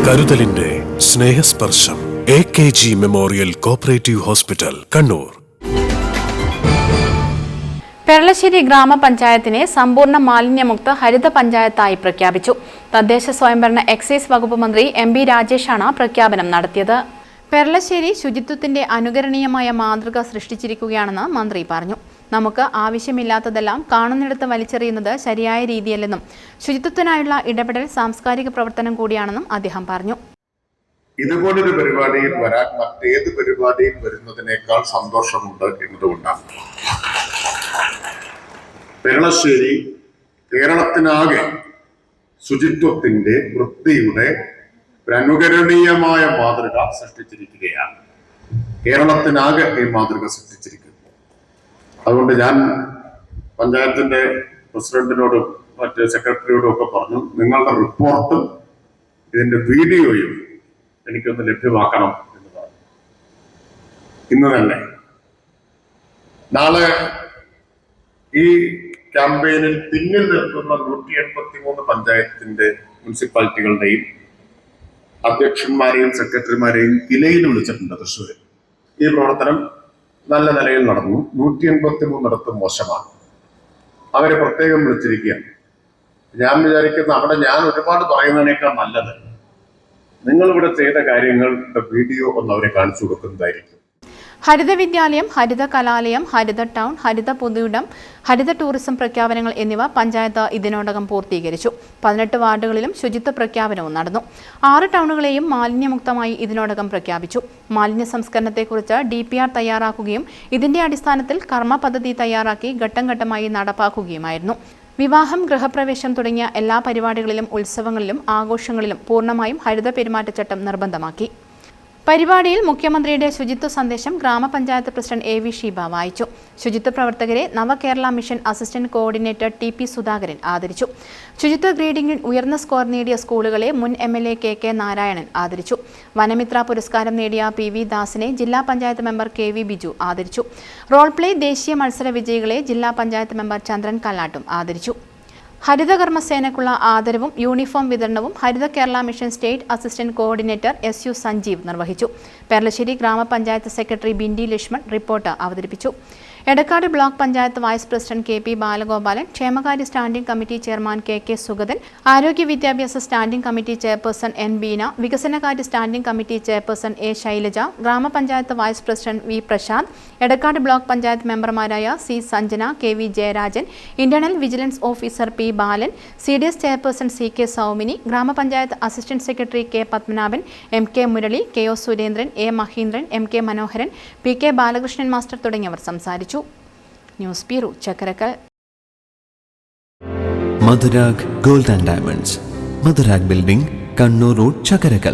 കരുതലിന്റെ സ്നേഹസ്പർശം AKG memorial cooperative hospital, Kannur. Peralassery ഗ്രാമപഞ്ചായത്തിനെ സമ്പൂർണ്ണ മാലിന്യമുക്ത ഹരിത പഞ്ചായത്തായി പ്രഖ്യാപിച്ചു. തദ്ദേശ സ്വയംഭരണ എക്സൈസ് വകുപ്പ് മന്ത്രി MB രാജേഷാണ് പ്രഖ്യാപനം നടത്തിയത്. പെരളശ്ശേരി ശുചിത്വത്തിന്റെ അനുകരണീയമായ മാതൃക സൃഷ്ടിച്ചിരിക്കുകയാണെന്ന് മന്ത്രി പറഞ്ഞു. നമുക്ക് ആവശ്യമില്ലാത്തതെല്ലാം കാണുന്നിടത്ത് വലിച്ചെറിയുന്നത് ശരിയായ രീതിയല്ലെന്നും ശുചിത്വത്തിനായുള്ള ഇടപെടൽ സാംസ്കാരിക പ്രവർത്തനം കൂടിയാണെന്നും അദ്ദേഹം പറഞ്ഞു. ഇതുപോലൊരു പരിപാടിയിൽ വരാൻ മറ്റേത് പരിപാടിയിൽ വരുന്നതിനേക്കാൾ സന്തോഷമുണ്ട് എന്നതുകൊണ്ടാണ്. പെരളശ്ശേരി കേരളത്തിനാകെ ശുചിത്വത്തിന്റെ വൃത്തിയുടെ ഒരു അനുകരണീയമായ മാതൃക സൃഷ്ടിച്ചിരിക്കുകയാണ്. കേരളത്തിനാകെ ഈ മാതൃക സൃഷ്ടിച്ചിരിക്കുന്നു. അതുകൊണ്ട് ഞാൻ പഞ്ചായത്തിന്റെ പ്രസിഡന്റിനോടും മറ്റ് സെക്രട്ടറിയോടും ഒക്കെ പറഞ്ഞു, നിങ്ങളുടെ റിപ്പോർട്ടും ഇതിന്റെ വീഡിയോയും എനിക്കൊന്ന് ലഭ്യമാക്കണം എന്നതാണ്. ഇന്ന് തന്നെ നാളെ ഈ ക്യാമ്പയിനിൽ പിന്നിൽ നിൽക്കുന്ന 183 പഞ്ചായത്തിന്റെ മുനിസിപ്പാലിറ്റികളുടെയും അധ്യക്ഷന്മാരെയും സെക്രട്ടറിമാരെയും കിലയിൽ വിളിച്ചിട്ടുണ്ട് തൃശ്ശൂരിൽ. ഈ പ്രവർത്തനം നല്ല നിലയിൽ നടന്നു. 183 മോശമാണ്. അവരെ പ്രത്യേകം വിളിച്ചിരിക്കുകയാണ്. ഞാൻ വിചാരിക്കുന്ന അവിടെ ഞാൻ ഒരുപാട് പറയുന്നതിനേക്കാൾ നല്ലത് നിങ്ങൾ ഇവിടെ ചെയ്ത കാര്യങ്ങളുടെ വീഡിയോ ഒന്ന് അവരെ കാണിച്ചു കൊടുക്കുന്നതായിരിക്കും. ഹരിത വിദ്യാലയം, ഹരിത കലാലയം, ഹരിത ടൗൺ, ഹരിത പൊതുയിടം, ഹരിത ടൂറിസം പ്രഖ്യാപനങ്ങൾ എന്നിവ പഞ്ചായത്ത് ഇതിനോടകം പൂർത്തീകരിച്ചു. 18 വാർഡുകളിലും ശുചിത്വ പ്രഖ്യാപനവും നടന്നു. 6 ടൗണുകളെയും മാലിന്യമുക്തമായി ഇതിനോടകം പ്രഖ്യാപിച്ചു. മാലിന്യ സംസ്കരണത്തെക്കുറിച്ച് DPR തയ്യാറാക്കുകയും ഇതിന്റെ അടിസ്ഥാനത്തിൽ കർമ്മ പദ്ധതി തയ്യാറാക്കി ഘട്ടം ഘട്ടമായി നടപ്പാക്കുകയുമായിരുന്നു. വിവാഹം, ഗൃഹപ്രവേശം തുടങ്ങിയ എല്ലാ പരിപാടികളിലും ഉത്സവങ്ങളിലും ആഘോഷങ്ങളിലും പൂർണ്ണമായും ഹരിത പെരുമാറ്റച്ചട്ടം നിർബന്ധമാക്കി. പരിപാടിയിൽ മുഖ്യമന്ത്രിയുടെ ശുചിത്വ സന്ദേശം ഗ്രാമപഞ്ചായത്ത് പ്രസിഡന്റ് AV ഷീബ വായിച്ചു. ശുചിത്വ പ്രവർത്തകരെ Navakerala mission assistant coordinator TP Sudhakaran ആദരിച്ചു. ശുചിത്വ ഗ്രേഡിംഗിൽ ഉയർന്ന സ്കോർ നേടിയ സ്കൂളുകളെ മുൻ MLA KK നാരായണൻ ആദരിച്ചു. വനമിത്ര പുരസ്കാരം നേടിയ PV ദാസിനെ ജില്ലാ പഞ്ചായത്ത് മെമ്പർ KV ബിജു ആദരിച്ചു. റോൾ പ്ലേ ദേശീയ മത്സര വിജയികളെ ജില്ലാ പഞ്ചായത്ത് മെമ്പർ ചന്ദ്രൻ കല്ലാട്ടും ആദരിച്ചു. ഹരിതകർമ്മസേനയ്ക്കുള്ള ആദരവും യൂണിഫോം വിതരണവും Haritha Kerala mission state assistant coordinator SU Sanjeev നിർവഹിച്ചു. പെരളശ്ശേരി ഗ്രാമപഞ്ചായത്ത് സെക്രട്ടറി ബിൻഡി ലക്ഷ്മൺ റിപ്പോർട്ട് അവതരിപ്പിച്ചു. Edakkad block panchayat vice president KP Balagopalan, ക്ഷേമകാര്യ standing committee chairman KK Sugathan, ആരോഗ്യ വിദ്യാഭ്യാസ standing committee chairperson N Beena, വികസനകാര്യ standing committee chairperson A Shailaja, ഗ്രാമപഞ്ചായത്ത് vice president V Prashanth, Edakkad block panchayat മെമ്പർമാരായ C Sanjana, KV Jayarajan, internal vigilance officer P Balan, CDS chairperson CK Soumini, ഗ്രാമപഞ്ചായത്ത് assistant secretary K Padmanabhan, MK Murali, KO Surendran, A Mahindran, MK Manoharan, PK Balakrishnan master തുടങ്ങിയവർ സംസാരിച്ചു. News bureau, Chakkarakkal. Madhurag gold and diamonds, Madhurag building, Kannur road, Chakkarakkal.